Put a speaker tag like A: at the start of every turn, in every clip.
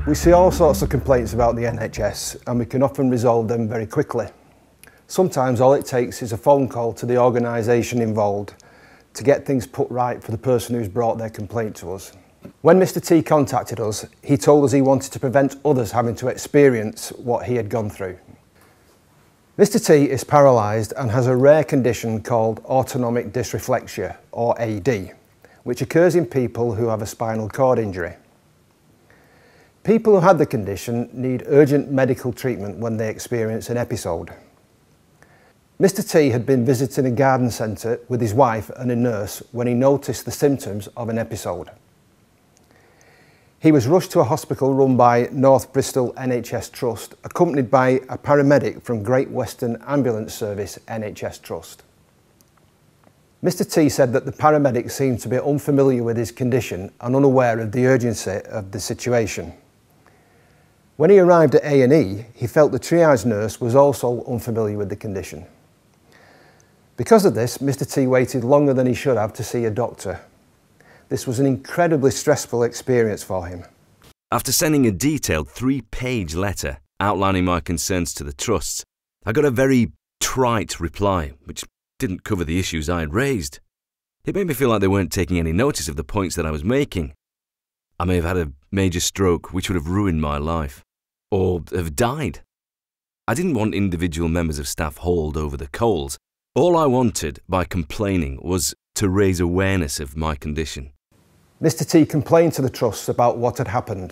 A: We see all sorts of complaints about the NHS and we can often resolve them very quickly. Sometimes all it takes is a phone call to the organisation involved to get things put right for the person who's brought their complaint to us. When Mr T contacted us, he told us he wanted to prevent others having to experience what he had gone through. Mr T is paralysed and has a rare condition called autonomic dysreflexia, or AD, which occurs in people who have a spinal cord injury. People who had the condition need urgent medical treatment when they experience an episode. Mr T had been visiting a garden centre with his wife and a nurse when he noticed the symptoms of an episode. He was rushed to a hospital run by North Bristol NHS Trust, accompanied by a paramedic from Great Western Ambulance Service NHS Trust. Mr T said that the paramedic seemed to be unfamiliar with his condition and unaware of the urgency of the situation. When he arrived at A&E, he felt the triage nurse was also unfamiliar with the condition. Because of this, Mr T waited longer than he should have to see a doctor. This was an incredibly stressful experience for him.
B: After sending a detailed 3-page letter outlining my concerns to the trusts, I got a very trite reply, which didn't cover the issues I had raised. It made me feel like they weren't taking any notice of the points that I was making. I may have had a major stroke which would have ruined my life, or have died. I didn't want individual members of staff hauled over the coals. All I wanted by complaining was to raise awareness of my condition.
A: Mr T complained to the trusts about what had happened.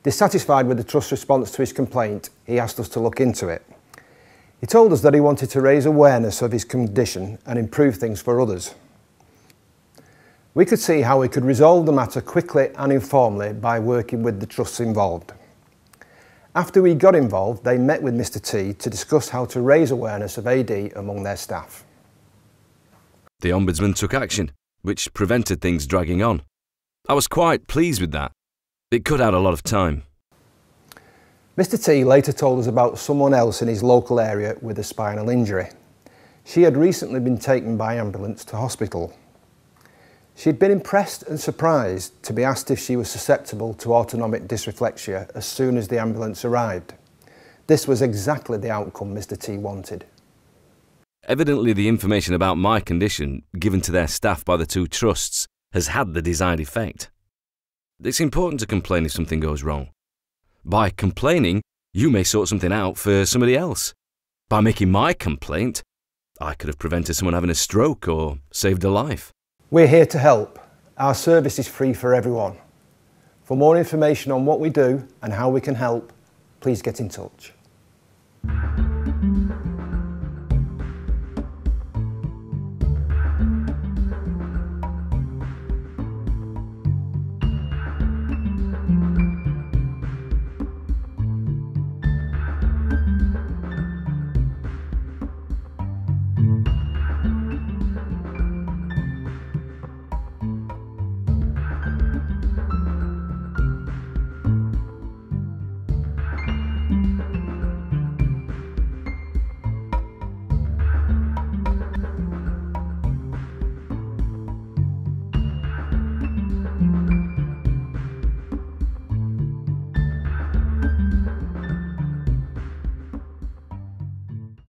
A: Dissatisfied with the trust's response to his complaint, he asked us to look into it. He told us that he wanted to raise awareness of his condition and improve things for others. We could see how we could resolve the matter quickly and informally by working with the trusts involved. After we got involved, they met with Mr T to discuss how to raise awareness of AD among their staff.
B: The Ombudsman took action, which prevented things dragging on. I was quite pleased with that. It cut out a lot of time.
A: Mr T later told us about someone else in his local area with a spinal injury. She had recently been taken by ambulance to hospital. She had been impressed and surprised to be asked if she was susceptible to autonomic dysreflexia as soon as the ambulance arrived. This was exactly the outcome Mr T wanted.
B: Evidently, the information about my condition given to their staff by the 2 trusts has had the desired effect. It's important to complain if something goes wrong. By complaining, you may sort something out for somebody else. By making my complaint, I could have prevented someone having a stroke or saved a life.
A: We're here to help. Our service is free for everyone. For more information on what we do and how we can help, please get in touch.